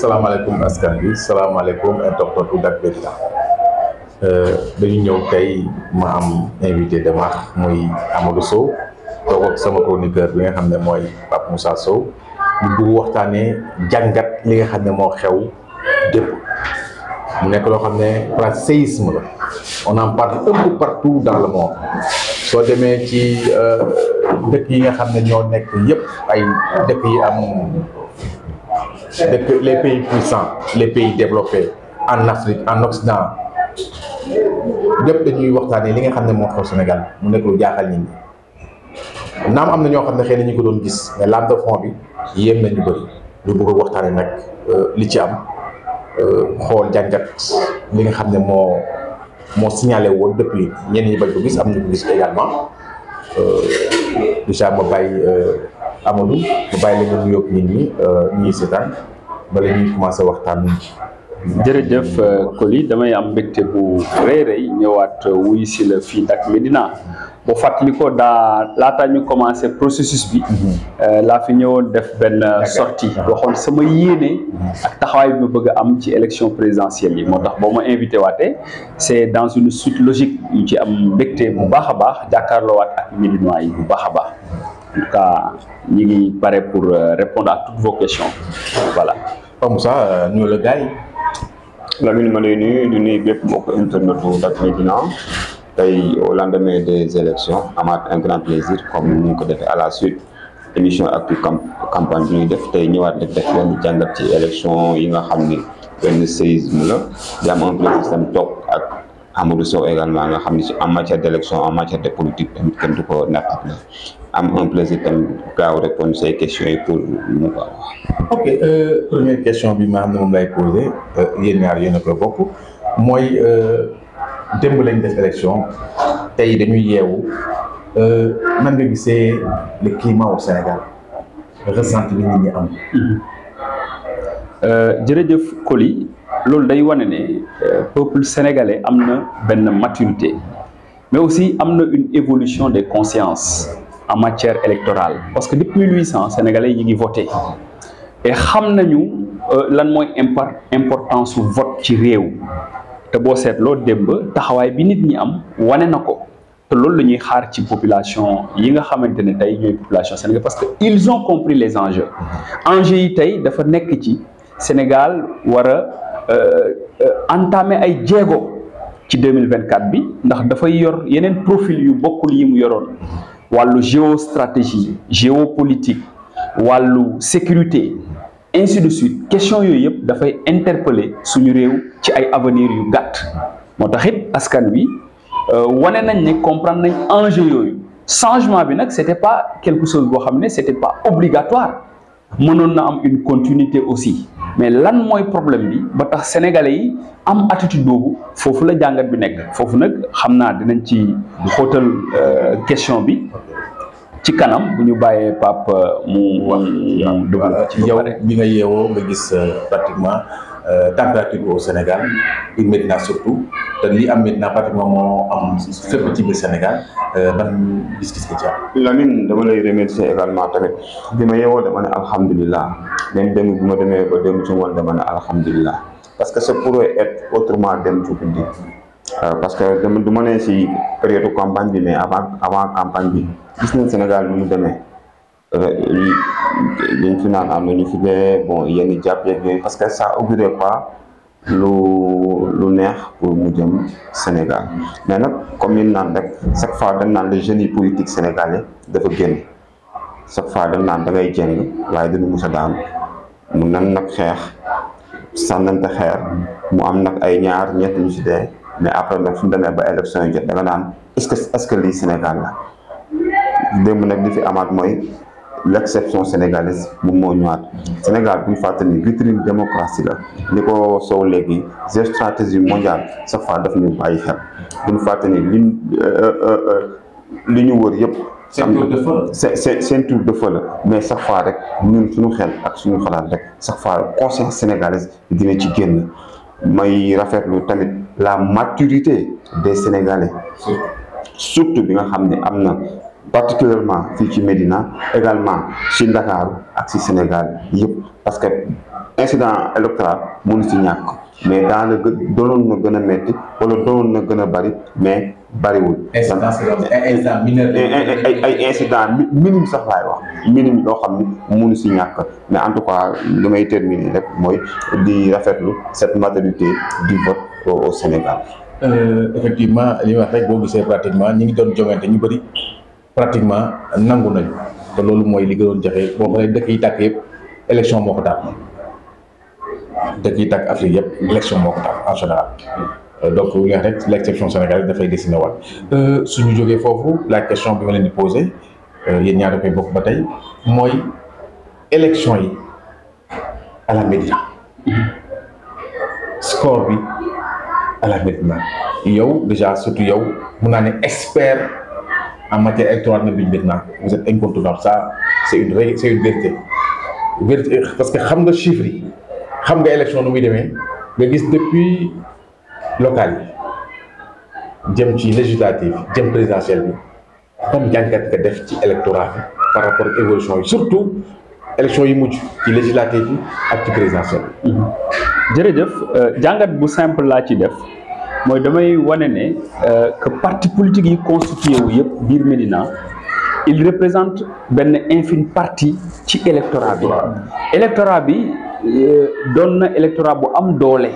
salaamaaleykum askan bi salaamaaleykum internetu Dak Médina dañu ñëw tey ma am invité de marque muy Amadou Sow toog ak sama chroniqueur bi nga xam ne mooy Pape Moussa Sow ñu bëgg waxtaanee jàngat li nga xam ne moo xew dépp mu nekk loo xam ne place séisme la on en parle un peu partout dans le monde soo demee ci dëkk yi nga xam ne ñoo nekk yëpp ay dëkk yi am les pays puissants les pays développés en Afrique en Occident lépp dañuy waxtaanee li nga xam ne moo xew Sénégal mu nekk lu jaaxal nit ñi naam am na ñoo xam ne xëy na ñu ko doon gis mais lame de fond bi yéem nañu bëri ñu bëgg a waxtaanee nag li ci am xool jàngat li nga xam ne moo signalé woon depuis ñenn ñi bañ ko gis am ñu ko gis également déjà ma bàyyi Amadou ma bàyyi la nga nuyoog nit ñi ñuy seetaan bala ñuy commencé waxtaan. jërëjëf Coly damay am mbégte bu rëy ñëwaat wuy si la fii Dak Médina boo fàttali ko laata ñu commencé processus bi laa fi ñëwoon def benn sortie waxoon sama yéene ak taxawaay bi ma bëgg a am ci élection présidentielle yi moo tax boo ma invité waatee c'est dans une suite logique yu ci am mbégte bu baax a baax jàkkaarloo waat ak Médinois yi bu baax a baax en tout cas ñi ngi pare pour répondre à toutes vos questions voilà. Pape Moussa nuyu la gars yi. Lamine ma lay nuyu di nuyu bépp mbokk internetu Dak Médina tey au lendemain des élections amaat un grand plaisir comme ni ñu ko defee à la suite émission actu campagne bi ñuy def tey ñëwaat def benn jàngat ci élection yi nga xam ni benn séisme la di am un plaisir tam toog ak Amadou Sow également nga xam ni en matière d' élection en matière de politique tamit kenn du ko nekk ak la am un plaisir tamit gaaw répondre say questions yi pour mu ko wax. ok première question bi ma xam ne moom lay posé yéen ñaar yéen a ko bokk mooy démb lañ def élection tey dañuy yeewu nan nga gisee le climat au Sénégal ressenti bi nit ñi am. jërëjëf Coly loolu day wane ne peuple sénégalais am na benn maturité mais aussi am na une évolution des consciences en matière électorale parce que depuis 1800 sénégalais yi ngi voté et xam nañu lan mooy importance su vote ci réew te boo seetloo démb taxawaay bi nit ñi am wane na ko te loolu la ñuy xaar ci population yi nga xamante ne tey ñooy population sénégalaise parce que ils ont compris les enjeux yi tey dafa nekk ci Sénégal war a entamer ay jéego ci 2024 bi ndax dafay yor yeneen profil yu bokkul yi mu yoroon wàllu géostratégie géopolitique wàllu sécurité ainsi de suite question yooyu yëpp dafay interpeller suñu réew ci ay avenir yu gàtt moo tax it askan wi wane nañ ne comprendre nañ enjeu yooyu changement bi nag c'était pas quelque chose boo xam ne c'était pas obligatoire mënoon na am une continuité aussi mais lan mooy problème bi ba tax sénégalais yi am attitude boobu foofu la jàngat bi nekk foofu nag xam naa dinañ ci xóotal question bi ci kanam bu ñu bàyyee Pape mu dugg ci yow bi nga yeewoo nga gis pratiquement température au Sénégal biir Médina surtout te li am Médina pratiquement moo am fépp ci biir Sénégal ban gis-gis nga ci am. Lamine dama lay remercier également tamit bi ma yeewoo dama ne alhamdulilah même dem bi ma demee ba dem ci ngoon dama ne alhamdulilah parce que ça pourrait être autrement dem ci guddi parce que dama du ma ne si période campagne bi mais avant campagne bi gis nañ Sénégal bi mu demee liñ fi naan am na ñu fi dee bon yenn jàpp yeeg yooyu parce que ça augurait pas lu neex pour mu jëm Sénégal mais nag comme ni naan rek chaque fois dañ naan le génie politique sénégalais dafa génn chaque fois dañ naan da ngay jeng waaye dañu mus a daan mu nan nag xeex sànnante xeer mu am nag ay ñaar ñett ñu si dee mais après nag suñu demee ba élection yi jot da nga naan est-ce que lii Sénégal la démb nag li fi amaat mooy l'exception sénégalaise moom moo ñëwaat Sénégal bu ñu fàttali ni vitrine démocratie la ni ko Sow léegi géostratégie mondiale chaque fois daf ñu bàyyi xel bu ñu fàttali ni li ñu wër yëpp. seen tour de feu la mais chaque fois rek ñun suñu xel ak suñu xalaat rek chaque fois conscience sénégalaise dina ci génn may rafetlu tamit la maturité des Sénégalais surtout bi nga xam ne am na. particulièrement fii ci Médina également ci Ndakaaru ak ci Sénégal yëpp parce que incident électoral mënu si ñàkk mais dans le doonoon na gën a metti wala doonoon na gën a bari mais bariwul. ay incident minime sax laay wax minime loo xam ni mënu si ñàkk mais en tout cas li may terminer rek mooy di rafetlu cette maturité du vote au Sénégal. Effectivement li wax rek boo gisee pratiquement ñi ngi doon jongante ñu bëri pratiquement nangu nañu te loolu mooy li gënoon jafe boo xoolee dëkk yi tàkk yëpp élection moo ko taal dëkk yi tàkk Afrique yëpp élection moo ko taal en général donc li wax rek l' exception sénégalaise dafay dessiné waat suñu jógee foofu la question bi ma leen di posé yéen ñaar koy bokk ba tey mooy élection yi à la Médina score bi à la Médina yow déjà surtout yow mun naa ne expert en matière électorale nga biñ Médina vous êtes incontournable ça c'est une vérité parce que xam nga chiffres yi xam nga élection nu muy demee nga gis depuis local yi jëm ci législative jëm présidentielle bi comme jàngat nga def ci électorat bi par rapport ak évolution yi surtout élection yi mujj ci législative bi ak ci présidentielle bi. jërëjëf jàngat bu simple laa ci def mooy damay wane ne que parti politique yi constitué wu yëpp biir Médina il représente benn infime partie ci électorat bi. électorat bi doon na électorat bu am doole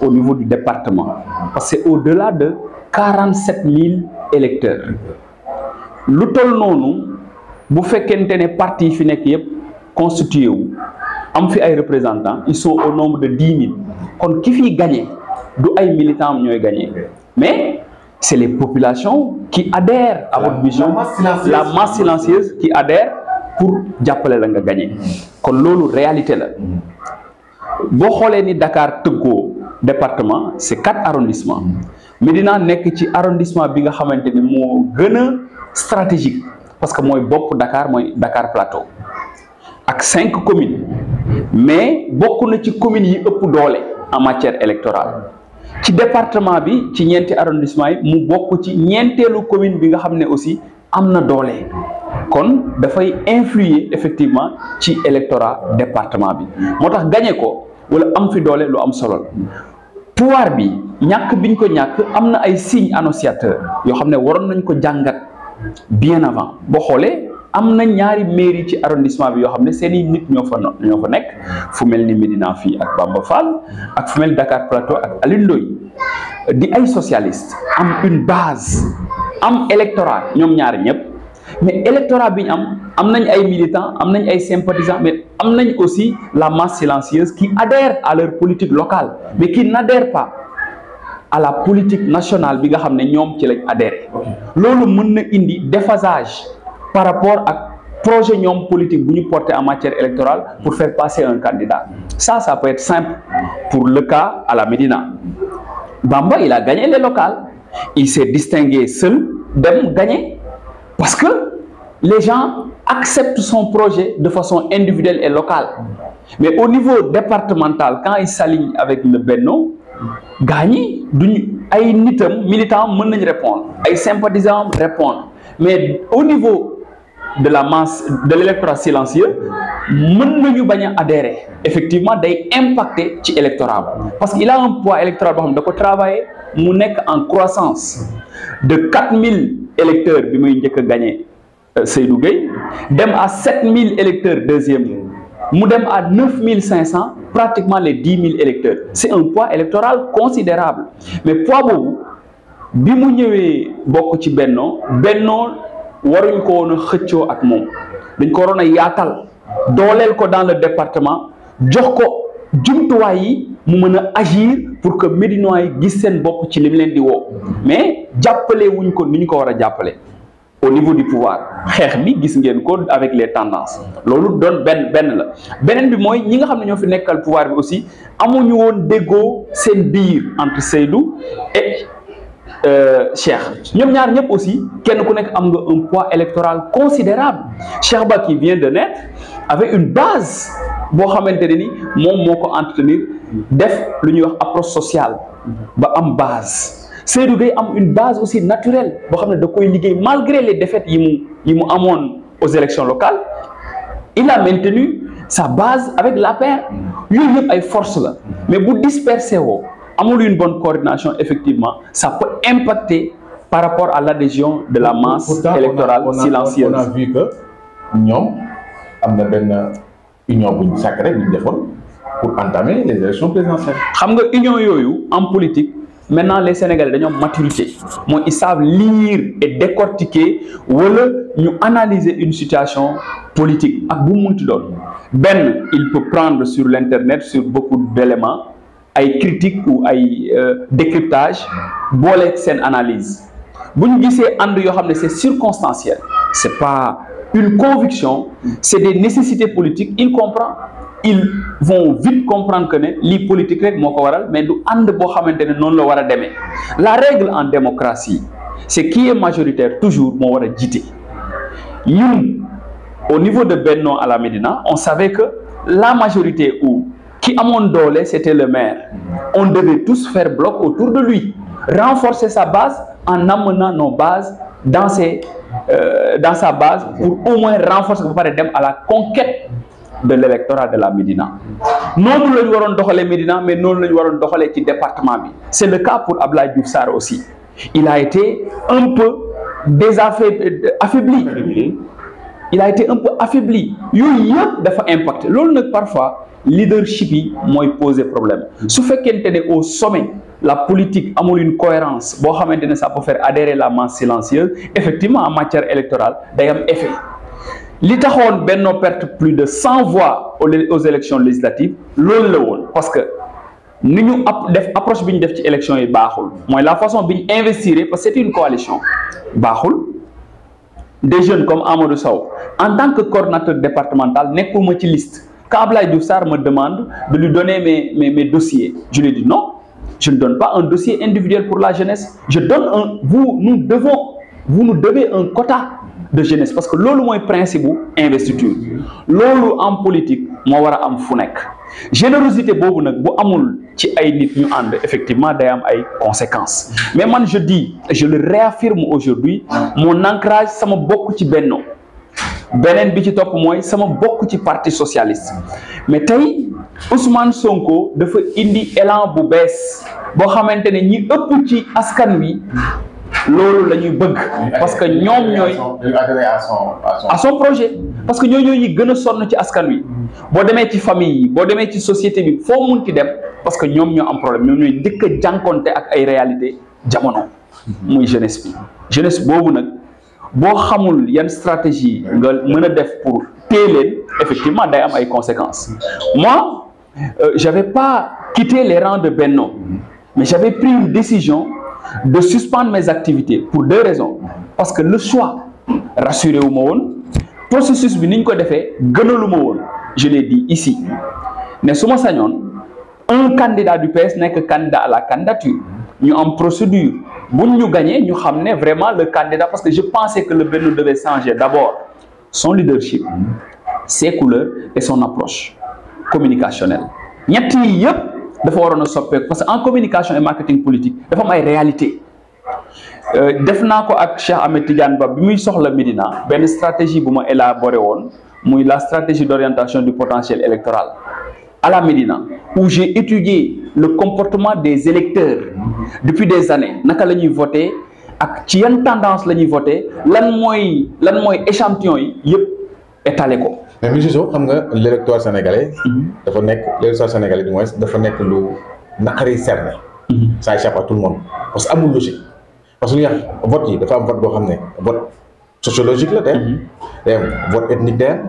au niveau du département parce que au-delà de 47 000 électeurs lu toll noonu bu fekkente ne parti yi fi nekk yëpp constitué wu am fi ay représentants ils sont au nombre de 10 000 kon ki fiy gagné du ay militants am ñooy gagné mais c'est les populations qui adhèrent à votre vision la masse silencieuse qui adhère pour jàppale la nga gagné kon loolu réalité la boo xoolee ni Dakar tëggoo département c'est 4 arrondissements Médina nekk ci arrondissement bi nga xamante ni moo gën a stratégique parce que mooy bopp Dakar mooy Dakar Plateau ak 5 communes mais bokk na ci communes yi ëpp doole en matière électorale ci département bi ci ñeenti arrondissement yi mu bokk ci ñeenteelu commune bi nga xam ne aussi am na doole kon dafay influer effectivement ci électorat département bi moo tax gagné ko wala am fi doole lu am solo pouvoir bi ñàkk biñ ko ñàkk am na ay signes annonciateurs yoo xam ne waroon nañ ko jàngat bien avant boo xoolee am na ñaari mairie ci arrondissement bi yoo xam ne seeni nit ñoo fa nekk fu mel ni Médina fii ak Bamba Fall ak fu mel ni Dakar Plateau ak Alioune Ndoye di ay socialistes am une base am électorat ñoom ñaari ñëpp mais électorat bi ñu am nañ ay militants am nañ ay sympathisants mais am nañ aussi la masse silencieuse qui adhère à leur politique locale mais qui n'adhère pas à la politique nationale bi nga xam ne ñoom ci lañ adhéré loolu mën na indi déphasage par rapport ak projet ñoom politique bu ñu porté en matière électorale pour faire passer un candidat ça peut être simple pour le cas à la Médina Bamba il a gagné les locales il s'est distingué seul dem gagner parce que les gens acceptent son projet de façon individuelle et locale mais au niveau départemental quand il s'aligne avec le Benno gagné duñu ay nitam militants mën nañ répondre ay sympathisants répondre mais au niveau de la masse de l'électorat silencieux mën nañu bañ a adhérer effectivement day impacter ci électorat parce qu'il a un poids électoral boo xam ne da ko travailler mu nekk en croissance de 4000 électeurs bi muy njëkk a gagné Seydou Gueye dem à 7000 électeurs deuxième mu dem à 9500 pratiquement les 10 000 électeurs c'est un poids électoral considérable mais poids boobu bi mu ñëwee bokk ci Benno waruñ ko woon a xëccoo ak moom dañ ko waroon a yaatal dooleel ko dans le département jox ko jumtuwaay yi mu mën a agir pour que Médinois yi gis seen bopp ci li mu leen di woo mais jàppale wuñ ko ni ñu ko war a jàppale au niveau du pouvoir xeex bi gis ngeen ko avec les tendances loolu doon benn la beneen bi mooy ñi nga xam ne ñoo fi nekkal pouvoir bi aussi amuñu woon déggoo seen biir entre Seydou et Cheikh ñoom ñaar ñëpp aussi kenn ku nekk am nga un poids électoral considérable Cheikh Ba qui vient de naître avec une base boo xamante ne ni moom moo ko entretenir def lu ñuy wax approche sociale ba am base Seydou Gueye am une base aussi naturelle boo xam ne da koy liggéey malgré les défaites yi mu amoon aux élections locales il a maintenu sa base avec l'APR yooyu yëpp ay force la mais bu dispersé woo amul une bonne coordination effectivement ça peut impacter par rapport à l'adhésion de la masse électorale silencieuse. On a vu que ñoom am na benn union bu ñu sacré bu ñu defoon pour entamer les élections présidentielles. xam nga union yooyu en politique maintenant les Sénégalais dañoo am maturité mooy ils savent lire et décortiquer wala ñu analyser une situation politique ak bu mu munti doon benn il peut prendre sur l'internet sur beaucoup d'éléments ay critiques ou ay décryptage boole seen analyse bu ñu gisee ànd yoo xam ne c'est circonstanciel c'est pas une conviction c'est des nécessités politiques il comprend ils vont vite comprendre que ne lii politique rek moo ko waral mais du ànd boo xamante ne noonu la war a demee la règle en démocratie c'est qui est majoritaire toujours moo war a jiite ñun au niveau de Benno à la Médina on savait que la majorité ou qui amoon doole c'était le maire on devait tous faire bloc autour de lui renforcer sa base en amenant nos bases dans sa base pour au moins renforcer ba pare dem à la conquête de l'électorat de la Médina noonu la ñu waroon doxalee Médina mais noonu la ñu waroon doxalee ci département bi c'est le cas pour Abdoulaye Diouf Sarr aussi il a été un peu affaibli il a été un peu affaibli yooyu yëpp dafa impacté loolu nag parfois leadership yi mooy poser problème su fekkente ne au sommet la politique amul une cohérence boo xamante ne ça peut faire adhérer la masse silencieuse effectivement en matière électorale day am effet li taxoon Benno perte plus de 100 voix aux élections législatives loolu la woon parce que ni ñu def approche bi ñu def ci élection yi baaxul mooy la façon bi ñu investir parce que c'est une coalition baaxul des jeunes comme Amadou Sow en tant que coordinateur départemental nekkul ma ci liste quand Abdoulaye Diouf Sarr me demande de lui donner mes dossiers je lui dis non je ne donne pas un dossier individuel pour la jeunesse je donne vous nous devez un quota de jeunesse parce que loolu mooy principe bu investiture loolu en politique moo war a am fu nekk générosité boobu nag bu amul ci ay nit ñu ànd effectivement day am ay conséquences mais man je dis je le réaffirme aujourd'hui mon ancrage sama bokk ci Benno beneen bi ci topp mooy sama bokk ci parti socialiste mais tey Ousmane Sonko dafa indi élan bu bees boo xamante ne ñi ëpp ci askan wi loolu la ñuy bëgg parce que ñoom ñooy à son projet parce que ñooñu ñi gën a sonn ci askan wi boo demee ci famille yi boo demee ci société bi foo mun ci dem parce que ñoom ñoo am problème ñoom ñooy njëkk a jànkonte ak ay réalité jamono muy jeunesse bi jeunesse boobu nag boo xamul yan stratégie nga mën a def pour téye leen effectivement day am ay conséquences moi j'avais pas quitté les rangs de Benno mais j'avais pris une décision de suspendre mes activités pour deux raisons parce que le choix rassuré wu ma woon processus bi ni ñu ko defee gënalu ma woon je l'ai dit ici ne su ma sañoon un candidat du PS nekk candidat à la candidature ñu am procédure buñ ñu gagné ñu xam ne vraiment le candidat parce que je pensais que le Benno devait changer d'abord son leadership ses couleurs et son approche communicationnelle ñett yi yëpp dafa waroon a soppeeku parce que en communication et marketing politique dafa am ay réalité def naa ko ak Cheikh Ahmed Tidiane Ba bi muy soxla Médina benn stratégie bu ma élaboré woon muy la stratégie d'orientation du potentiel électoral à la Médina où j'ai étudié le comportement des électeurs depuis des années naka la ñuy voter ak ci yan tendance la ñuy voter lan mooy échantillon yi yëpp étalé ko. mais monsieur Sow xam nga l'électorat sénégalais. dafa nekk l'électorat sénégalais du moins dafa nekk lu naqari cerné. ça échappe à tout le monde parce que amul logique parce que lu ñuy wax vote yi dafa am vote boo xam ne vote sociologique la day am vote ethnique day am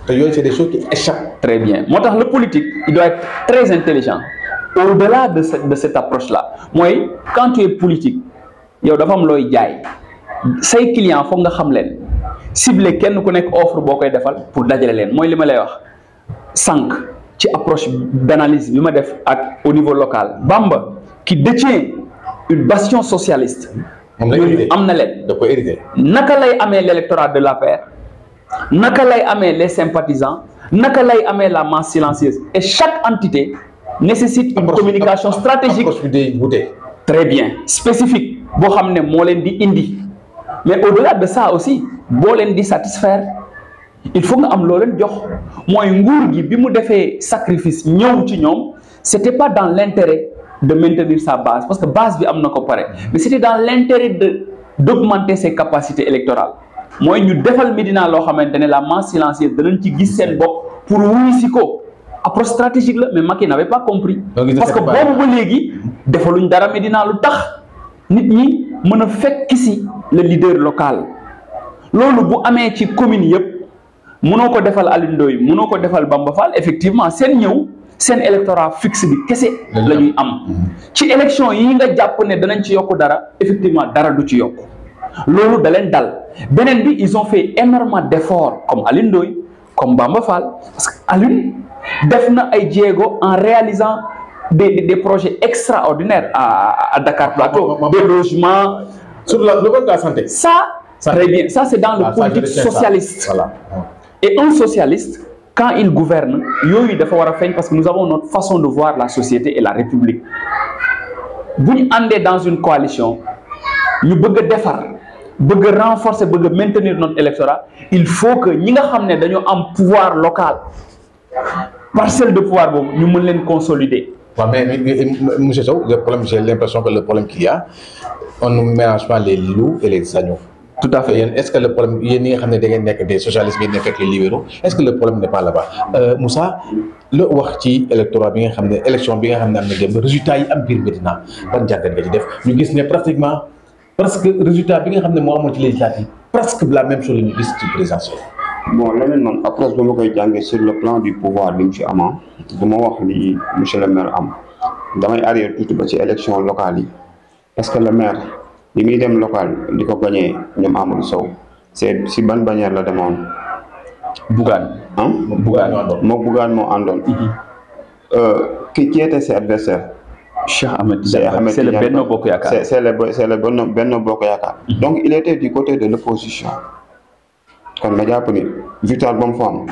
te yooyu c'est des choses qui échappent. Très bien moo tax le politique il doit être très intelligent au-delà de cette approche là mooy quand tu es politique yow dafa am looy jaay say clients foog nga xam leen. ciblé kenn ku nekk offre boo koy defal pour dajale leen mooy li ma lay wax sànq ci approche d'analyse bi ma def ak au niveau local Bamba qui détient une bastion socialiste yooyu am na leen da ko hérité naka lay amee l'électorat de l'APR naka lay amee les sympathisants naka lay amee la masse silencieuse et chaque entité nécessite une communication stratégique très bien spécifique boo xam ne moo leen di indi mais au-delà de ça aussi boo leen di satisfaire il faut nga am loo leen jox mooy nguur gi bi mu defee sacrifice ñëw ci ñoom c'était pas dans l'intérêt de maintenir sa base parce que base bi am na ko pare mais c'était dans l'intérêt d'augmenter ses capacités électorales mooy ñu defal Médina loo xamante ne la masse silencieuse danañ ci gis seen bopp pour wuy si ko approche stratégique la mais Macky n'avait pas compris parce que boobu ba léegi defaluñ dara Médina lu tax nit ñi mën a fekk si le leader local loolu bu amee ci commune yëpp mënoo ko defal Alioune Ndoye mënoo ko defal Bamba Fall effectivement seen ñëw seen électorat fixe bi kese la ñuy am ci élection yi nga jàpp ne danañ ci yokk dara effectivement dara du ci yokk loolu da leen dal beneen bi ils ont fait énormément d'efforts comme Alioune Ndoye comme Bamba Fall parce que Alioune def na ay jéego en réalisant des projets extraordinaires à Dakar Plateau des logements sur le domaine de la santé ça très bien ça c'est dans le politique socialiste voilà. Et un socialiste quand il gouverne yooyu dafa war a feeñ parce que nous avons notre façon de voir la société et la République bu ñu àndee dans une coalition ñu bëgg a defar bëgg a renforcer bëgg a maintenir notre électorat il faut que ñi nga xam ne dañoo am pouvoir local parcelle de pouvoir boobu ñu mën leen consolider. waaw mais monsieur Sow le problème j'ai l'impression que le problème qu'il y a on ne mélange pas les loups et les agneaux. Tout à fait. Est-ce que le problème, il y a des socialistes qui sont les libéraux, est-ce que le problème n'est pas là-bas? Moussa, le waxti électorat bi nga xamné élection bi nga xamné am na dem résultat yi am biir Médina ban jàngat nga ci def ñu gis ne pratiquement presque résultat bi nga xamné moo amoon ci législative presque la même chose la ñu gis ci présidentielle. Bon leneen man après ba ma koy jàngee sur le plan du pouvoir bi mu ci amaa dama wax li monsieur le maire am damay arrière tuuti ba ci élection locale yi parce que le maire bi muy dem local di ko gagné ñoom Amadou Sow c'est si ban bannière la demoon. Bougane. Bougane moo àndoon. Qui était ses adversaires? Cheikh Ahmed Tidiane, c'est le Benno Bokk Yaakaar. C'est le Benno Bokk Yaakaar. Donc il était du côté de l'opposition. Kon ma jàpp ni victoire ba mu fa am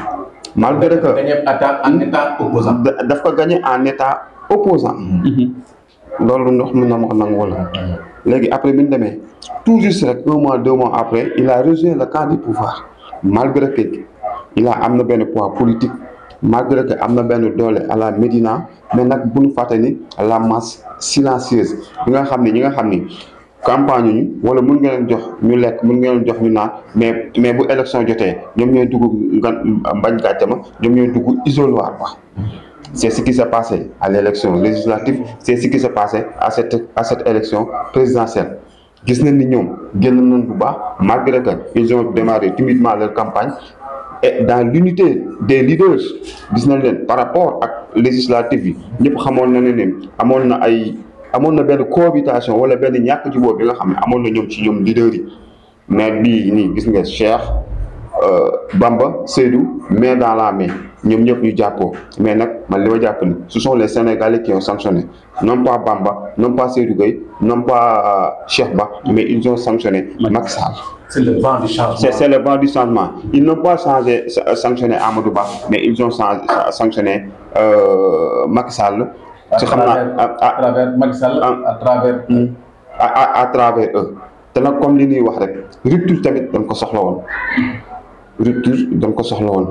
malgré que en état opposant daf ko gagné en état opposant. loolu ndox mu na ma ko nangu la léegi après bi ñu demee tout juste rek 1 mois 2 mois après il a rejoint le camp du pouvoir malgré que il a am na benn poids politique malgré que am na benn doole à la Médina mais nag bu ñu fàtte ni la masse silencieuse ñi nga xam ni campagne ñu wala mun nga leen jox ñu lekk mun nga leen jox ñu naan mais bu élection jotee ñoom ñooy dugg mbañ gàccama ñoom ñooy dugg isoloir ba. C'est ce qui s'est passé à l'élection législative, c'est ce qui s'est passé à cette élection présidentielle. Gis nañ ni ñoom génn nañ bu baax malgré que ils ont démarré timidement leur campagne et dans l'unité des leaders gis nañ leen par rapport ak législative yi ñëpp xamoon na ne amoon na benn cohabitation wala benn ñàkk jubóo bi nga xam ne amoon na ñoom ci ñoom leaders yi mais bii nii gis nga Cheikh Bamba Seydou main dans la main ñoom ñëpp ñu jàppoo mais nag man li ma jàpp ni ce sont les Sénégalais qui ont sanctionné non pas Bamba non pas Seydou Gueye non pas Cheikh Ba mais ils ont sanctionné Macky Sall. C'est le vent du changement. C'est le vent du changement. Ils n'ont pas sanctionné Amadou Ba mais ils ont sanctionné Macky Sall. À travers Macky Sall, à travers eux. te nag comme li ñuy wax rek rupture tamit dañ ko soxla woon rupture dañ ko soxla woon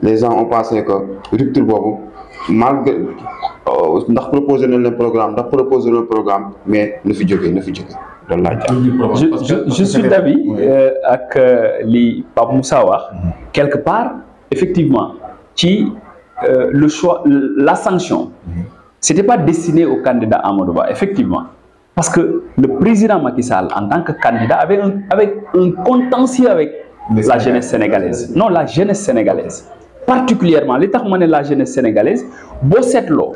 les gens ont pensé que rupture boobu malgré ndax proposé nañ le programme mais na fi jógee loolu laa jàpp. je suis d'avis ak li Pape Moussa wax quelque part effectivement ci le choix la sanction c'était pas destiné au candidat Amadou Ba effectivement. Parce que le président Macky Sall, en tant que candidat, avait un contentieux avec la jeunesse sénégalaise. Non, la jeunesse sénégalaise. Particulièrement, l'État la jeunesse sénégalaise, Bossetlo,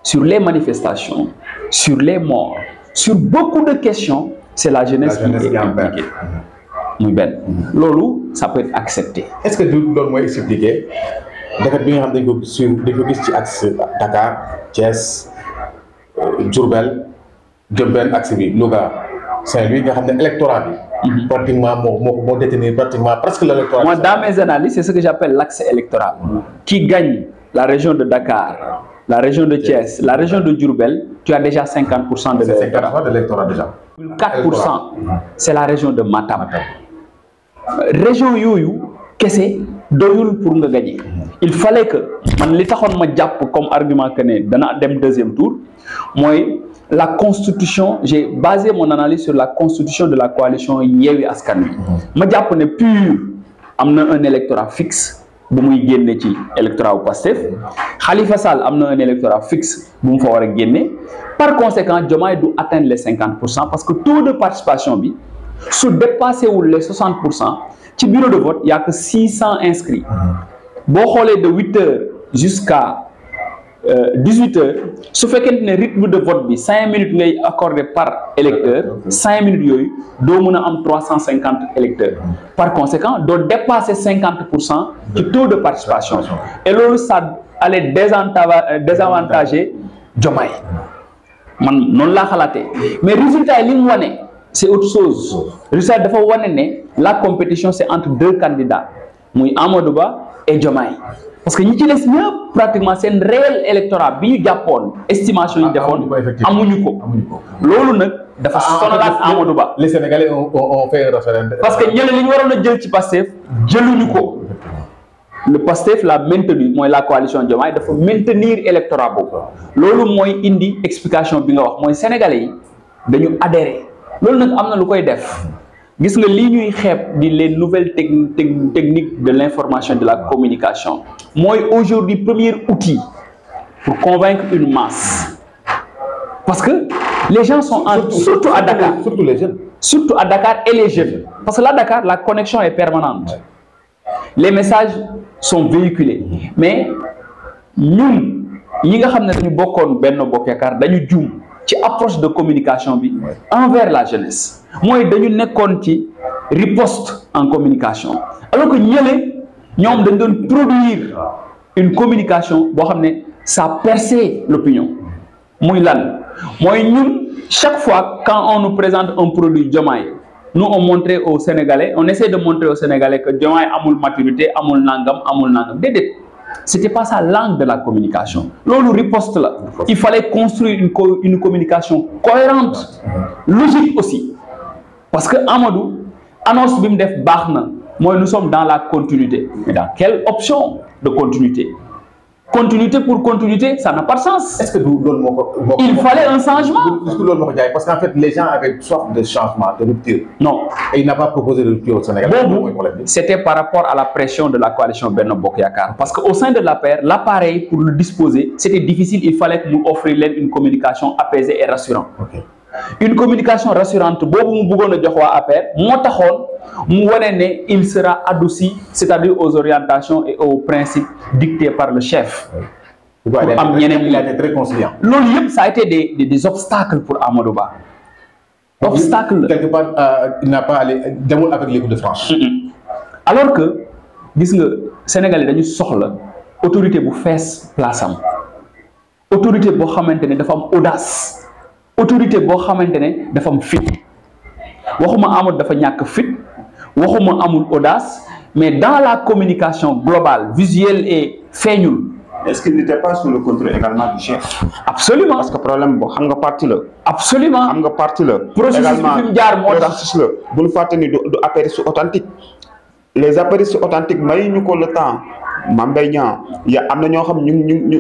sur les manifestations, sur les morts, sur beaucoup de questions, c'est la jeunesse qui est impliquée. Muy benn. Loolu, ça peut être accepté. Est-ce que loolu mooy expliquer Dakar bi nga xam dañ ko gis ci axe Dakar, Thiès, Diourbel, Diourbel axe bi Louga Saint-Louis nga xam ne électorat bi pratiquement moo détenir pratiquement presque l'électorat. Moi dans mes analyses c'est ce que j'appelle l'axe électoral qui gagne la région de Dakar, la région de Thiès, la région de Diourbel, tu as déjà 50% de l'électorat. 50% de l'électorat déjà. 4% c'est la région de Matam. Région yooyu kese doyul pour nga gagner. Il fallait que man li taxone ma japp comme argument que né dana dem deuxième tour moy la constitution. J'ai basé mon analyse sur la constitution de la coalition Yewwi Askan Wi. Ma japp né PUR amna un électorat fixe bu muy génné ci électorat au Pastef. Khalifa Sall amna un électorat fixe bu mu fa wara génné. Par conséquent, Diomaye doit atteindre les 50% parce que taux de participation bi su dépasser les 60%, ci bureau de vote, il n'y a que 600 inscrits. Bon, de 8h jusqu'à 18h, su fekkente ne rythme de vote bi 5 minutes ngay accordé par électeur, 5 minutes do mëna am 350 électeurs. Par conséquent, doit dépasser 50% du taux de participation. Et là, ça allait désavantager Diomaye. Man non la xalaté. Mais résultat li mu wone c'est autre chose. Résultat dafa wone né la compétition c'est entre deux candidats, muy Amadou Ba et Diomaye. Parce que ñi ci dess ñëpp pratiquement c'est un réel électorat bi ñu japon estimation yi defoon amuñu ko. Lolu nak dafa sonalat Amadou Ba. Les Sénégalais ont fait un référendum. Parce que ñële li ñu warona jël ci Pastef jëluñu ko. Le Pastef l'a maintenu, moi la coalition Diomaye dafa maintenir l'électorat boobu. Lolu moy indi explication bi nga wax moy sénégalais yi dañu adhérer. Lolu nak amna lu koy def. Gis nga li ñuy xép di les nouvelles techniques de l'information et de la communication. Moy aujourd'hui premier outil pour convaincre une masse. Parce que les gens sont surtout à Dakar, surtout les jeunes. Surtout à Dakar et les jeunes. Parce que là Dakar la connexion est permanente. Les messages sont véhiculés. Mais nous, ñi nga xamné dañu bokkon Benno Bokk Yaakaar dañu juum ci approche de communication bi envers la jeunesse. Moy dañu nekkon ci riposte en communication. Alors que ñëlé ñom dañ doon produire une communication bo xamné ça perçait l'opinion. Muy lan moy ñun chaque fois quand on nous présente un produit Diomaye, nous on montrait aux Sénégalais, on essaie de montrer aux Sénégalais que Diomaye amul maturité, amul nangam. Dédé. C'était pas ça langue de la communication. Lolu riposte là. Il fallait construire une communication cohérente, logique aussi. Parce que Amadou annonce bim def baxna, moi nous sommes dans la continuité. Mais dans quelle option de continuité? Continuité pour continuité, ça n'a pas de sens. Est-ce que il fallait un changement? Parce qu'en fait, les gens avaient soif de changement, de rupture. Non. Et il n'a pas proposé de rupture au Sénégal. C'était par rapport à la pression de la coalition Benno Bokk Yaakaar. Parce qu'au sein de l'APR, l'appareil pour le disposer, c'était difficile. Il fallait que nous offrions une communication apaisée et rassurante. Okay. Une communication rassurante, il sera adouci, c'est-à-dire aux orientations et aux principes dictés par le chef. Il a été très conciliant. Ça a été des obstacles pour Amadou Ba. Obstacles. Quelque part, il n'a pas allé avec les coups de France. Alors que, gis nga Sénégalais dañu soxla autorité bu fess place am. Autorité bo xamantene dafa am audace. Autorité bo xamantene dafa am fit. Waxuma Amadou dafa ñak fit, waxuma amul audace, mais dans la communication globale, visuelle et feeñul. Est-ce qu'il n'était pas sous le contrôle également du chef? Absolument. Parce que problème bo xam nga parti la. Absolument. Xam nga parti la. Processus bi fi jaar motax la. Bu ñu faté ni du apéristes authentiques. Les apéristes authentiques may ñu ko le temps. Mambay Niang, il y a amna ñoo xam ñu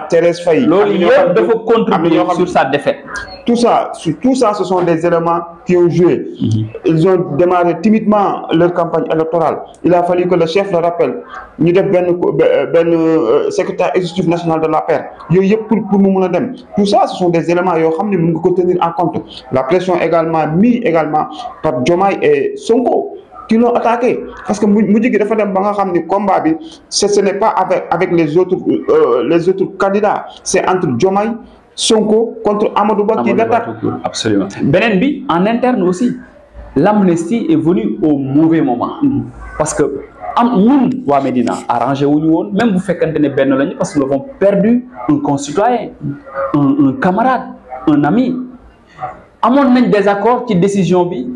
Thérèse Faye. Loolu yëpp dafa contribuer sur sa défaite. Tout ça, ce sont des éléments qui ont joué. Ils ont démarré timidement leur campagne électorale. Il a fallu que le chef le rappelle. Ñu def ben secrétaire exécutif national de l'APR. Yoy yëpp pour mu mëna dem. Tout ça, ce sont des éléments yo xamni mën nga ko tenir en compte. La pression également mise également par Diomaye et Sonko, qui l'ont attaqué. Parce que Moudjigi dafa dem ba nga xamni combat bi ce n'est pas avec les autres candidats, c'est entre Diomaye, Sonko contre Amadou Ba qui l'attaque. Absolument. Benen bi en interne aussi, l'amnistie est venue au mauvais moment. Parce que ñun wa Médina arrangé wuñu won, même bu fekkante ne benn lañu parce que nous avons perdu un concitoyen, un camarade, un ami. Amon nañ désaccord ci décision bi.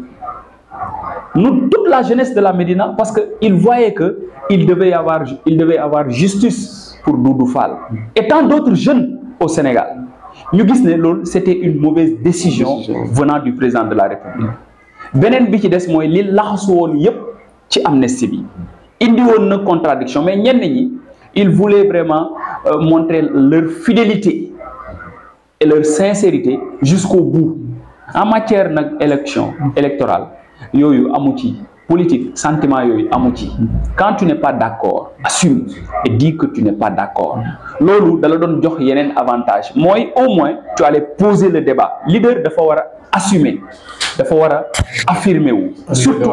Nous, toute la jeunesse de la Médina, parce qu'ils voyaient qu'il devait y avoir justice pour Doudou Fall. Et tant d'autres jeunes au Sénégal. Nous disons que c'était une mauvaise décision venant du président de la République. Benen bi ci dess moy li laxasu won yépp ci amnistie bi. indi woon na contradiction mais ñenn ñi ils voulaient vraiment montrer leur fidélité et leur sincérité jusqu'au bout en matière nag électorale yooyu amu ci politique sentiment yooyu amu ci quand tu n'es pas d'accord assume et dis que tu n'es pas d'accord loolu dala doon jox yeneen avantage mooy au moins tu allais poser le débat leader dafa war a assumer dafa war a affirmer wu surtout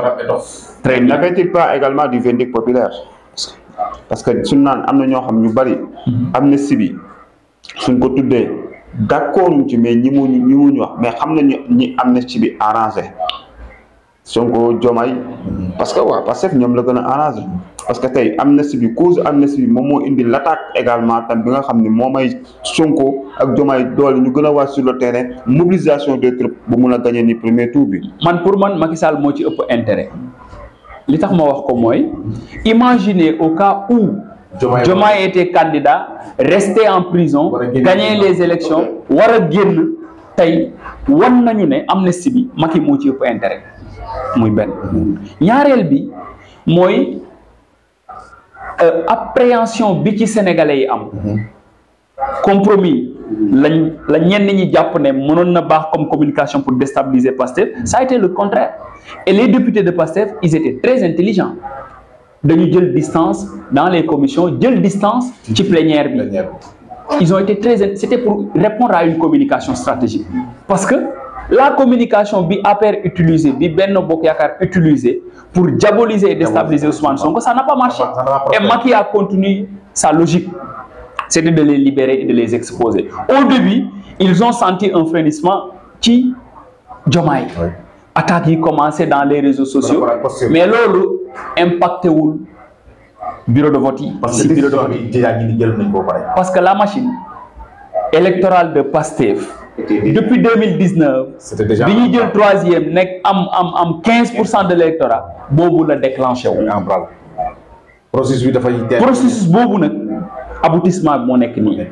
très bien. N'avait-il pas également du verdict populaire parce que suñ naan am na ñoo xam ñu bari amnistie bi suñ ko tuddee d'accord ci mais ñi mu wax mais xam nañu ñi amnistie bi arrangé Sonko Diomaye parce que waaw parce que ñoom la gën a arrangé parce que tey amnistie bi cause amnistie bi moom moo indi l'attaque également tam bi nga xam ne moo may Sonko ak Diomaye doole ñu gën a wàcc sur le terrain mobilisation des troupes bu mun a gagner ni premier tour bi. man pour man Macky Sall moo ci ëpp intérêt li tax ma wax ko mooy imaginez au cas où Diomaye était candidat resté en prison gagner les élections war a génn tey wan nañu ne amnistie bi Macky moo ci ëpp intérêt muy benn ñaareel bi mooy appréhension bi ci sénégalais yi am compromis la ñenn ñi jàpp ne mënoon na baax comme communication pour déstabiliser Pastef ça a été le contraire et les députés de Pastef ils étaient très intelligents dañu jël distance dans les commissions jël distance ci plénière bi ils ont été très c'était pour répondre à une communication stratégique parce que la communication bi APR utilisée bi Benno Bokk Yaakaar utilisée pour diaboliser et déstabiliser Ousmane Sonko ça n'a pas marché et Macky a continué sa logique c'était de les libérer et de les exposer au début ils ont senti un frémissement ci Diomaye attaques yi commencé dans les réseaux sociaux mais loolu impacté wul bureau de vote yi parce que la machine électorale de Pastef depuis 2019 bi ñuy jël troisième nekk am 15% de l'électorat boobu la déclenché wu processus boobu nag aboutissement bi moo nekk nii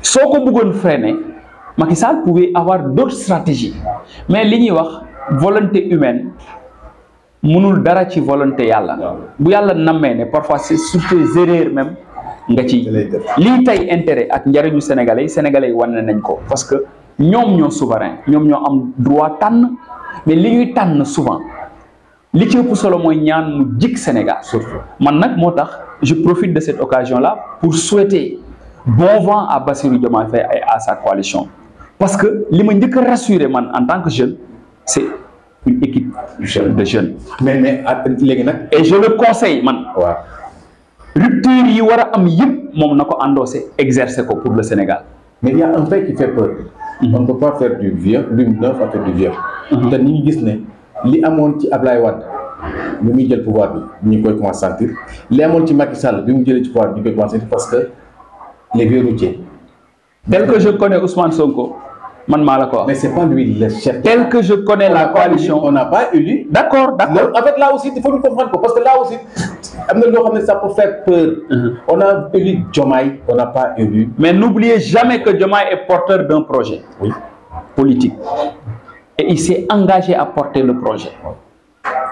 soo ko bëggoon freiner Macky Sall pouvait avoir d'autres stratégies mais li ñuy wax volonté humaine mënul dara ci volonté yàlla bu yàlla nammee ne parfois c'est sur tes erreurs même nga ci lii tey intérêt ak njariñu sénégalais yi wane nañ ko parce que ñoom ñoo souverain ñoom ñoo am droit tànn mais li ñuy tànn souvent li ci ëpp solo mooy ñaan mu jik Sénégal man nag moo tax je profite de cette occasion là pour souhaiter bon vent à Bassirou Diomaye Faye et à sa coalition parce que li ma njëkk a rassurer man en tant que jeune c'est une équipe de jeunes mais léegi nag et je le conseille man waaw rupture yi war a am yëpp moom na ko endossé exercer ko pour le Sénégal mais il y a un fait qui fait peur on ne peut pas faire du vieux du neuf à faire du vieux te ni ñu gis ne li amoon ci Ablaye Wade bi muy jël pouvoir bi ñu ngi koy commencé sentir li amoon ci Macky Sall bi mu jëlee ci pouvoir bi ñu koy commencé sentir parce que les vieux routiers tel que je connais Ousmane Sonko man maa la ko wax. mais c'est pas lui le chef. tel que je connais la coalition on n'a pas élu. d'accord. En fait là aussi il faut ñu comprendre ko parce que là aussi am na loo xam ne ça peut faire peur. On a élu Diomaye, on n'a pas élu. Mais n'oubliez jamais que Diomaye est porteur d'un projet politique et il s'est engagé à porter le projet.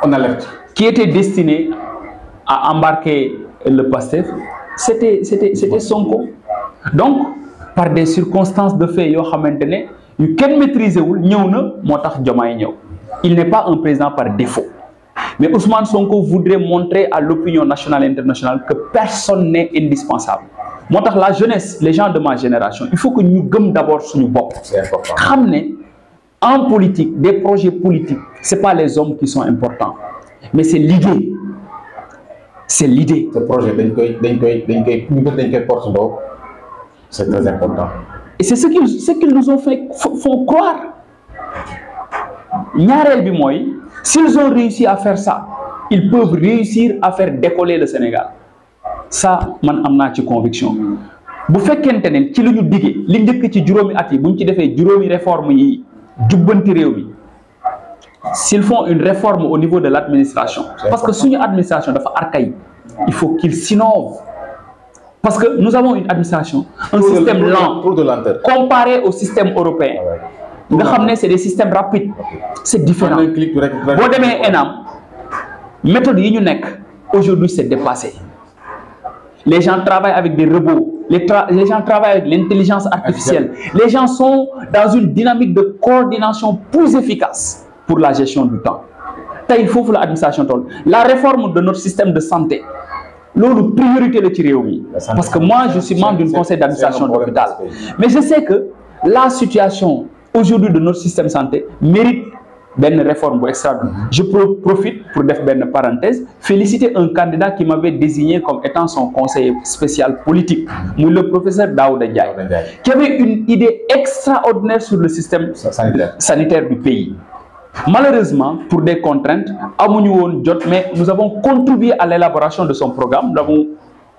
On alerte. Qui était destiné à embarquer le Pastef, c'était Sonko. Donc par des circonstances de fait yoo xamante ne yu kenn maîtriser wul ñëw na moo tax Diomaye ñëw. Il n'est pas un président par défaut. Mais Ousmane Sonko voudrait montrer à l'opinion nationale et internationale que personne n'est indispensable. moo tax la jeunesse, les gens de ma génération, il faut que ñu gëm d'abord suñu bopp. C'est important. Xam ne en politique, des projets politiques, c'est pas les hommes qui sont importants, mais c'est l'idée. C'est l'idée. Ce projet dañ koy porte ndoo. C'est très important. Et c'est ce qu'ils nous ont font croire. ñaareel bi mooy s'ils ont réussi à faire ça, ils peuvent réussir à faire décoller le Sénégal. Ça man am naa ci conviction. Bu fekkente ne ci lu ñu diggee li njëkk ci juróomi at yi bu ñu ci defee juróomi réforme yi jubbanti réew mi, s'ils font une réforme au niveau de l'administration, parce que suñu administration dafa archaïque, il faut qu'ils s'innovent. Parce que nous avons une administration, un système lent, comparé au système européen. Nga xam ne c'est des systèmes rapides, c'est différent. Boo demee ENAM méthode yi ñu nekk aujourd'hui c'est dépassé. Les gens travaillent avec des robots, les gens travaillent avec l'intelligence artificielle. Les gens sont dans une dynamique de coordination plus efficace pour la gestion du temps. Il faut que l'administration tolle. La réforme de notre système de santé, l'autre priorité le tirer au milieu. Parce que moi, je suis membre d'un conseil d'administration d'hôpital. Mais je sais que la situation aujourd'hui de notre système de santé mérite une réforme extraordinaire. Je profite pour faire une parenthèse, féliciter un candidat qui m'avait désigné comme étant son conseiller spécial politique, le professeur Daouda Ndiaye, qui avait une idée extraordinaire sur le système sanitaire du pays. Malheureusement, pour des contraintes, mais nous avons contribué à l'élaboration de son programme. Nous avons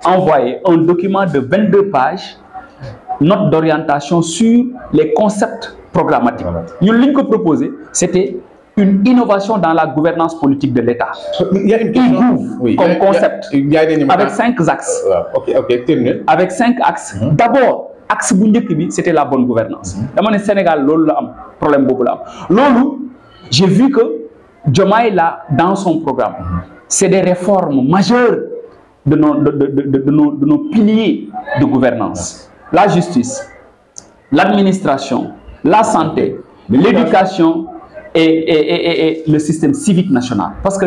envoyé un document de 22 pages, note d'orientation sur les concepts programmatiques. Nous, ce qu'on proposé, c'était une innovation dans la gouvernance politique de l'État. Il y a une question, comme concept, avec 5 axes. Avec 5 axes. D'abord, axe c'était la bonne gouvernance. Dans le Sénégal, c'est un problème. J'ai vu que Diomaye, là, dans son programme, c'est des réformes majeures de nos piliers de gouvernance. La justice, l'administration, la santé, l'éducation et le système civique national. Parce que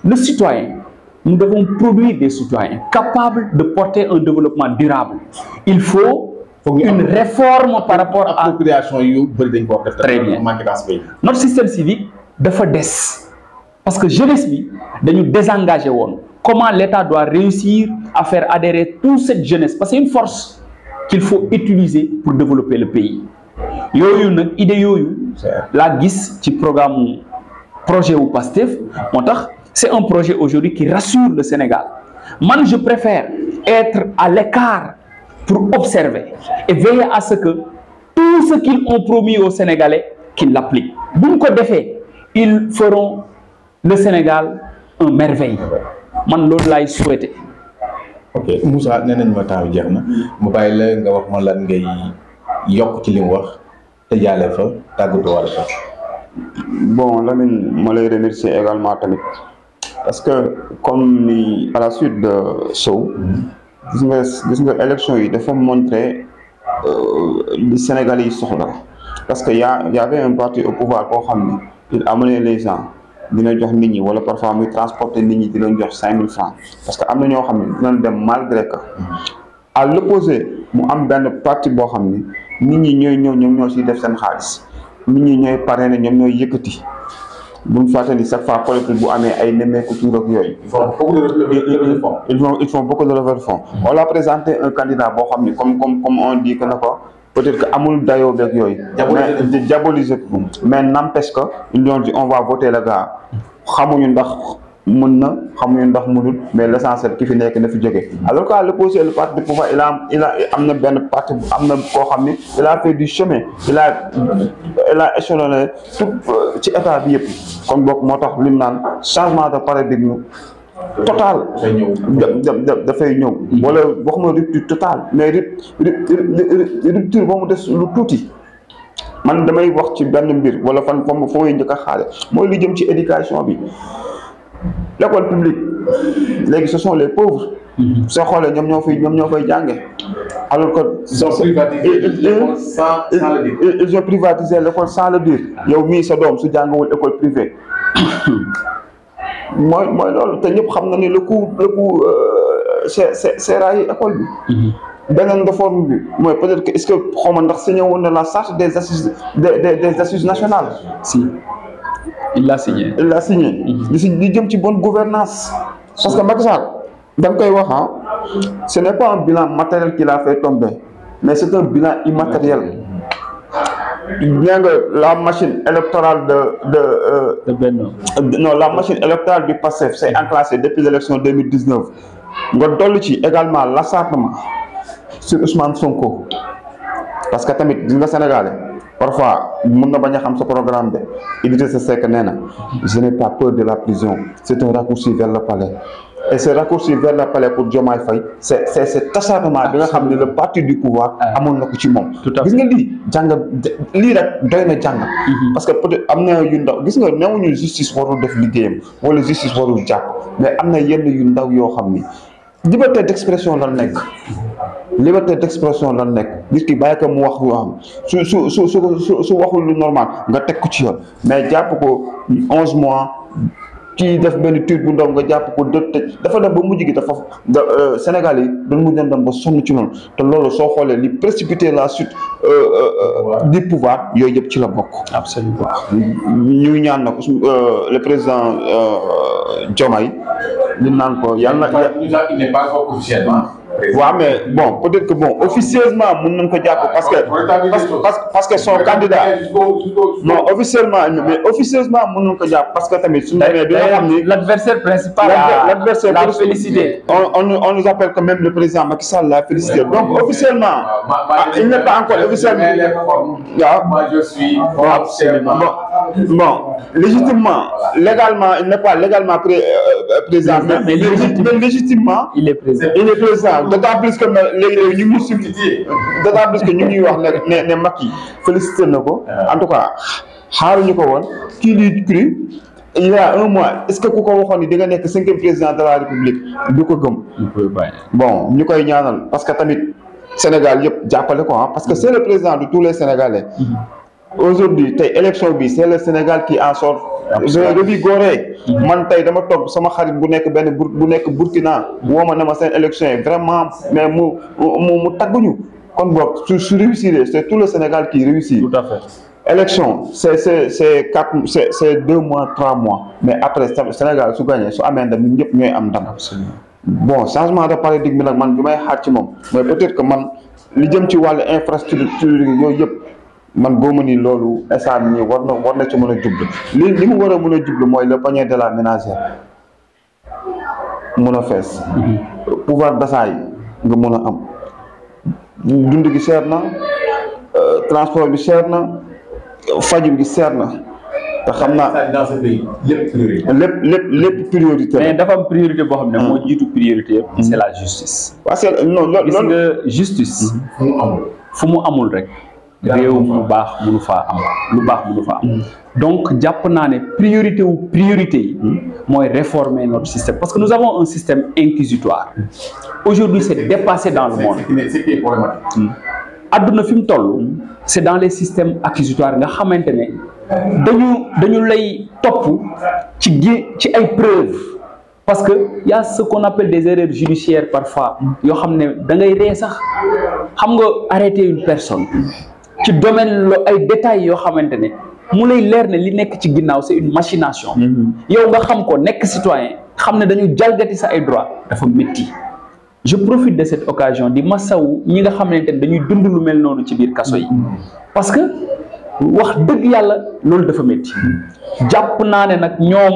le citoyen, nous devons produire des citoyens capables de porter un développement durable. Il faut une réforme par rapport à l'appropriation. Très bien. Notre système civique doit parce que jeunesse bi dañu désengagé. Comment l'État doit réussir à faire adhérer toute cette jeunesse, parce que c'est une force qu'il faut utiliser pour développer le pays. La GIS qui programme projet ou PASTEF, c'est un projet aujourd'hui qui rassure le Sénégal. Moi, je préfère être à l'écart pour observer et veiller à ce que tout ce qu'ils ont promis aux Sénégalais, qu'ils l'appliquent. Donc, ils feront le Sénégal un merveille. Man loolu laay souhaité. Ok Moussa nee nañ ma temps bi jeex na mu bàyyi la nga wax ma lan ngay yokk ci li mu wax te jaale fa tàggatoo wala fa. Bon Lamine ma lay remercier également tamit parce que comme ni à la suite de Sow gis nga élection yi dafa montrer li Sénégalais yi soxla parce que y avait un parti au pouvoir boo xam ne il amenait les gens. dina jox nit ñi wala parfois muy transporter nit ñi di leen jox 5000 francs parce que am na ñoo xam ne dinañ dem malgré que à l'opposé mu am benn parti boo xam ne nit ñi ñooy ñëw ñoom ñoo siy def seen xaalis nit ñi ñooy parrainé ñoom ñooy yëkkati buñ fàtte ni chaque fois collecte bu amee ay nemmeeku tuur ak yooyu. Ils font beaucoup de levée de fonds. On l'a présenté un candidat boo xam ne comme on dit que na ko peut-être que amul dayo beeg yooyu mais diaboliser ko mais n'empêche que ils lui ont dit on va voter le gars xamuñu ndax mën na xamuñu ndax mënul mais l'essentiel ki fi nekk na fi jóge alors qu'à l'opposé le parti du pouvoir il a am na benn parti am na koo xam ni il a fait du chemin il a échelonné tout ci état bi yëpp kon boog moo tax li mu naan changement de paradigme total dafay ñëw wala waxuma rupture totale mais rupture ba mu des lu tuuti man damay wax ci benn mbir wala fan fa may njëkk a xaale mooy li jëm ci éducation bi l'école publique léegi ce sont les pauvres soo xoolee ñoom ñoo fay jànge alors que ils ont privatisé l'école sans le dire yow mii sa doom su jàngawul école privée mooy loolu te ñëpp xam na ni le coût c'est rayi école bi beneen réforme bi mooy peut-être que est-ce que xawma ndax signé woon na la charte des assises nationales. Si il l'a signé li jëm ci bonne gouvernance parce que Macky Sall da nga koy wax ce n'est pas un bilan matériel qu'il a fait tomber mais c'est un bilan immatériel. Bien que la machine électorale la machine électorale du PASTEF s'est enclenchée depuis l'élection 2019 nga dolli ci également l'acharnement sur Ousmane Sonko parce que tamit gis nga Sénégalais parfois mën na bañ a xam sa programme de Idrissa Seck nee na je n'ai pas peur de la prison c'est un raccourci vers le palais et se raccourcir vers le palais pour Diomaye Faye c'est cet acharnement bi nga xam ne le parti du pouvoir amoon na ko ci moom. gis nga lii jàngat lii rek doy na jàngat. parce que peut-être am na yu ndaw gis nga newuñu justice warul def liggéeyam wala justice warul jàpp mais am na yenn yu ndaw yoo xam ni liberté d'expression la nekk. liberté d'expression lan nekk nit ki bàyyi ko mu wax yoo xam su waxul lu normal nga teg ko ci yoon mais jàpp ko 11 mois kii def benn tuut bu ndaw nga jàpp ko dë tëj dafa dem ba mujj gi dafa Sénégal yi dañ mujj dem ba sonn ci noonu te loolu soo xoolee li précipiter la suite du pouvoir yooyu yëpp ci la bokk. absolument ñu ngi ñaan nag le président Diomaye ñu naan ko yàlla na. il n'est pas officiellement. waaw mais bon peut-être que bon officieusement mën nañ ko jàpp parce que son candidat non officiellement mais officieusement mën nañ ko jàpp parce que tamit suñu demee bi nga xam ni l'adversaire principal l'a félicité. on nous appelle quand même le président Macky Sall l'a félicité donc officiellement il n'est pas encore officiellement waaw moi je suis bon légitimement légalement il n'est pas légalement président mais légitimement il est président d'autant plus que léegi ñu ngi substitué d'autant plus que ñu ngi wax ne Macky félicité na ko en tout cas xaaruñu ko woon kii di cru il y a un mois est-ce que ku ko waxoon ni di nga nekk 5e président de la République du ko gëm. bon ñu koy ñaanal parce que tamit Sénégal yëpp jàppale ko parce que c'est le président de tous les Sénégalais. aujourd'hui tey élection bi c'est le Sénégal qui en sort revigoré. man tey dama toog sama xarit bu nekk Burkina woo ma ne ma seen élection yi vraiment mais mu tagguñu kon boog su réussir c'est tout le Sénégal qui réussit. tout à fait. élection c'est 2 mois 3 mois mais après Sénégal su gagné su amee ndam ñun ñëpp ñooy am ndam. bon changement de paradigme nag man bi may xaar ci moom mais peut-être que man li jëm ci wàllu infrastructure yooyu yëpp. man boo ma ni loolu instant bi war na ci mën a jublu li mu war a mën a jublu mooy le panier de la ménagère mën a fees pouvoir d'achat yi nga mën a am dund gi seer na transport bi seer na faju gi seer na te xam naa dans ce pays lépp priorité mais dafa am priorité boo xam ne moo jiitu priorité yëpp c'est la justice parce que non gis nga justice fu mu amul rek réew mu baax mënu faa am lu baax mënu faa am donc jàpp naa ne priorité yi mooy réformer notre système parce que nous avons un système inquisitoire aujourd'hui c'est dépassé dans le monde adduna fi mu toll c'est dans les systèmes acquisitoires nga xamante ne dañu lay topp ci ay preuves parce que y a ce qu'on appelle des erreurs judiciaires parfois yoo xam ne da ngay ree sax xam nga arrêter une personne ci domaine ay détails yoo xamante ne mu lay leer ne li nekk ci ginnaaw c'est une machination. yow nga xam ko nekk citoyen xam ne dañu jalgati sa ay droits dafa métti. je profite de cette occasion di masawu ñi nga xamante ne dañuy dund lu mel noonu ci biir kaso yi parce que wax dëgg yàlla loolu dafa métti jàpp naa ne nag ñoom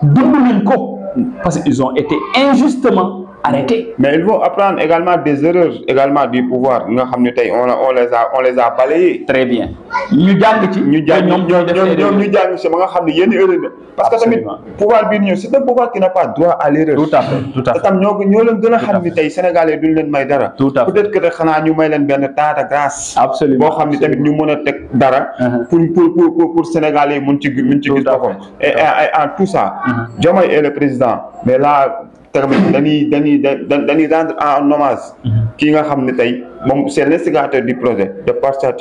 dund nañ ko parce que ils ont été injustement arrêtés. mais ils vont apprendre également des erreurs également du pouvoir nga xam ne tey on les a balayés. très bien ñu jàng ci. ñu jàng ci ba nga xam ne yenn erreur parce que tamit pouvoir bii ñëw c'est un pouvoir qui n'a pas droit à l'erreur. tout à fait tam ñoo leen gën a xam ni tey Sénégalais duñ leen may dara. tout à fait peut-être que xanaa ñu may leen benn temps de grâce. absolument boo xam ni tamit ñu mën a teg dara. pour Sénégalais yi mun ci gis boppam. et en tout ça. Diomaye est le président mais là. tamit dañuy rendre en hommage kii nga xam ne tey moom c'est l'instigateur du projet de par sa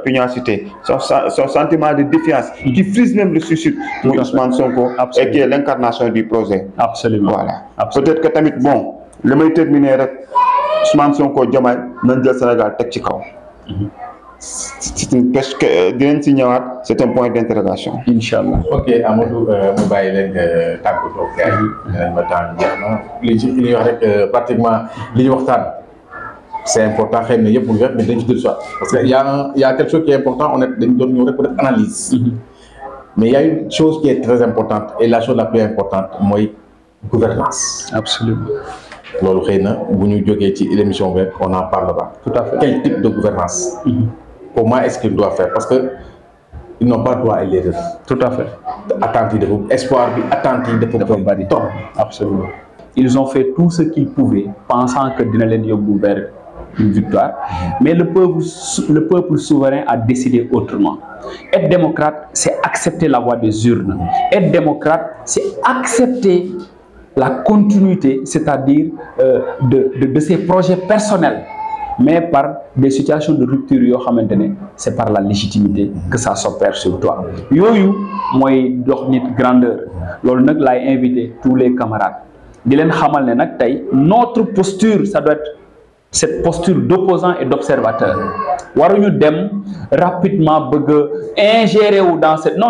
pugnacité son sentiment de défiance qui frise même le suicide muy Ousmane Sonko et qui est l'incarnation du projet. Absolument. Voilà. Peut-être que tamit bon li may terminer rek Ousmane Sonko Diomaye nañ jël Sénégal teg ci kaw. C'est une pêche que dinañ si ñëwaat c'est un point d'interrogation. Inch'Allah. ok Amadou mu bàyyi leen tàggatoo gars yi dinañ ma temps jeex na li ñuy wax rek pratiquement li ñu waxtaan c'est important xëy na yëpp mu ngi rek mais dañ ci dellu soit parce que y a quelque chose qui est important on est dañ doon ñëw rek pour def analyse mais il y a une chose qui est très importante et la chose la plus importante mooy gouvernance. Absolument. loolu xëy na bu ñu jógee ci l'émission bi on en parlera. Tout à fait. Quel type de gouvernance comment est-ce qu'il doit faire parce que ils n'ont pas droit à l'erreur. Tout à fait. attentes yi dafa espoir bi attentes yi dafa bari trop. absolument. ils ont fait tout ce qu'ils pouvaient pensant que dina leen yóbbu vers une victoire, mais le peuple souverain a décidé autrement. Être démocrate, c'est accepter la voie des urnes. Être démocrate, c'est accepter la continuité, c'est-à-dire de ses projets personnels, mais par des situations de rupture, c'est par la légitimité que ça s'opère sur toi. Yoyu, moi, dox nit grandeur. Lolu nak lay inviter tous les camarades. Di len xamal ne nak tay notre posture, ça doit être cette posture d'opposant et d'observateur. Waruñu dem rapidement ingérer dans cette... Non,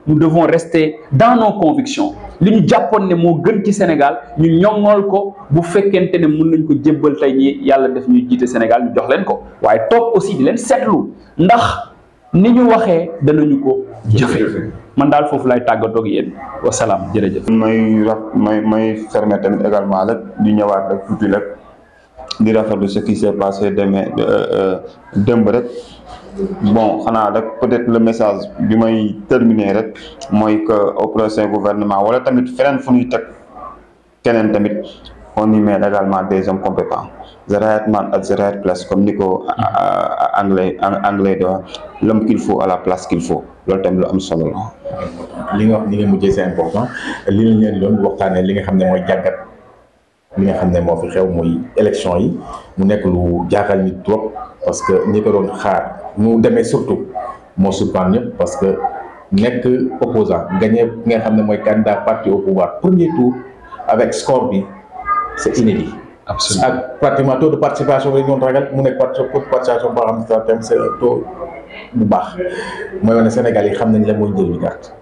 nous devons rester dans nos convictions. Li ñu jàppoon ne moo gën ci Sénégal ñu ñoŋol ko bu fekkente ne mën nañ ko jébbal tey ñi yàlla def ñuy jiite Sénégal ñu jox leen ko waaye toog aussi di leen seetlu ndax ni ñu waxee danañu ko jëfe. Man daal foofu lay tàggatoo ak yéen wasalaam jërëjëf. may fermer tamit également rek di ñëwaat rek tuuti rek di rafetlu ce qui s'est passé démb rek. Bon, peut-être le message bi may terminer rek mooy que au prochain gouvernement wala tamit feneen fu ñuy teg keneen tamit on y met également des hommes compétents. The right man at the right place, comme ni ko anglais di wax, l'homme qu'il faut à la place qu'il faut. Loolu tamit lu am solo la. li nga wax li nga mujjee c'est important li lañ leen doon waxtaanee li nga xam ne mooy jàngat li nga xam ne moo fi xew muy élection yi mu nekk lu jaaxal nit trop parce que ñi ko doon xaar mu demee surtout moo surprendre ñëpp parce que nekk opposant gagné ki nga xam ne mooy candidat parti au pouvoir premier tour avec score bi c'est inédit. Absolument. ak pratiquement taux de participation bi ñu doon ragal mu nekk participation boo xam ne c'est un taux bu baax mooy wane Sénégal yi xam nañ la mooy njëriñu carte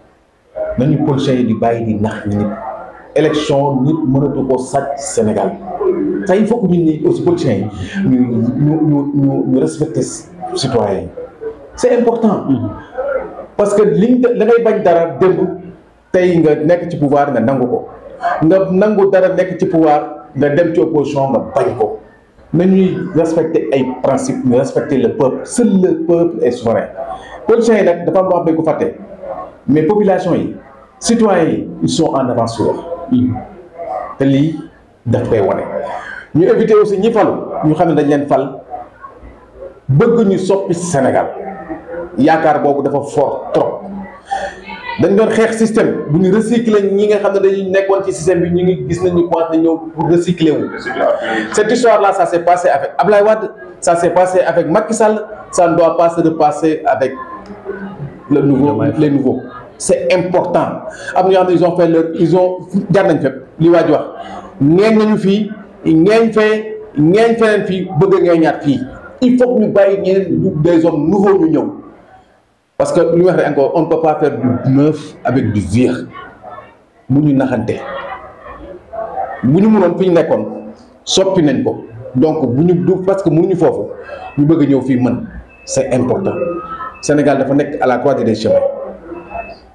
nañu politiciens yi di bàyyi di nax nit élection nit mënatu ko sàcc Sénégal ça il faut que ñun ñi aussi politiciens yi ñu respecter citoyens yi c'est important parce que da ngay bañ dara démb tey nga nekk ci pouvoir nga nangu ko nga nangu dara nekk ci pouvoir nga dem ci opposition nga bañ ko nañuy respecter ay principes ñu respecter le peuple seul le peuple est souverain politiciens yi nag dafa am loo xam ne ko fàtte mais population yi citoyens yi ils sont en avance sur te lii daf koy wane ñu éviter aussi ñi falu ñu xam ne dañ leen fal bëgg ñu soppi Sénégal yaakaar boobu dafa fort trop dañ doon xeex système bu ñu recycler ñi nga xam ne dañuy nekkoon ci système bi ñu ngi gis nañu commencé ñëw pour recycler wu. Cette histoire là ça s'est passé avec Ablaye Wade ça s'est passé avec Macky Sall ça ne doit pas se repasser avec les nouveaux. C'est important am na ñoo xam ne ils ont jaar nañ fépp li waa ji wax ngeen nañu fii ngeen feneen fii bëgg ngeen ñaat fii il faut que ñu bàyyi ñeneen des hommes nouveaux ñu ñëw parce que lu ñu wax rek encore on ne peut pas faire du neuf avec du vieux bu ñu naxante bu ñu mënoon fi ñu nekkoon soppi nañ ko donc bu ñu du parce que mënuñu foofu ñu bëgg ñëw fii mën c'est important Sénégal dafa nekk à la croisée des chemins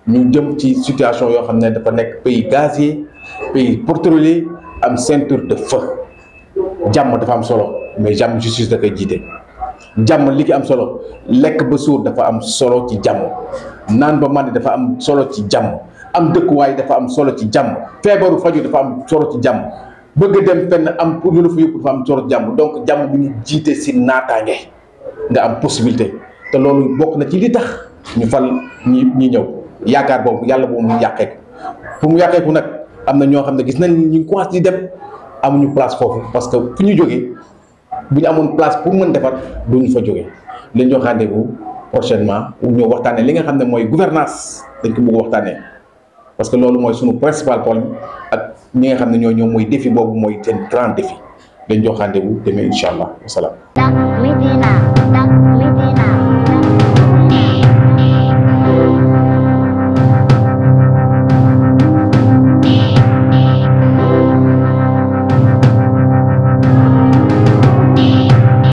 ñu jëm ci situation yoo xam ne dafa nekk pays gazier pays pétrolier am ceinture de feu jàmm dafa am solo mais jàmm justice da koy jiite jàmm li ki am solo lekk ba suur dafa am solo ci jàmm naan ba màndi dafa am solo ci jàmm am dëkkuwaay dafa am solo ci jàmm feebaru faju dafa am solo ci jàmm bëgg dem fenn am pour lu la fa yóbbu dafa am solo ci jàmm donc jàmm bu ñu jiite si naataange nga am possibilité te loolu bokk na ci li tax ñu fal ñi ñëw yaakaar boobu yàlla boobu mu yàqeeku pour mu yàqeeku nag am na ñoo xam ne gis nañ ñu ngi commencé di dem amuñu place foofu parce que fu ñu jógee bu ñu amoon place pour mën defar duñu fa jógee lañ jox rendez-vous prochainement ñëw waxtaanee li nga xam ne mooy gouvernance dañ ko bëgg waxtaanee parce que loolu mooy sunu principal problème ak ñi nga xam ne ñoo mooy défi boobu mooy seen grand défi lañ jox rendez-vous demee incha allah wasalaam.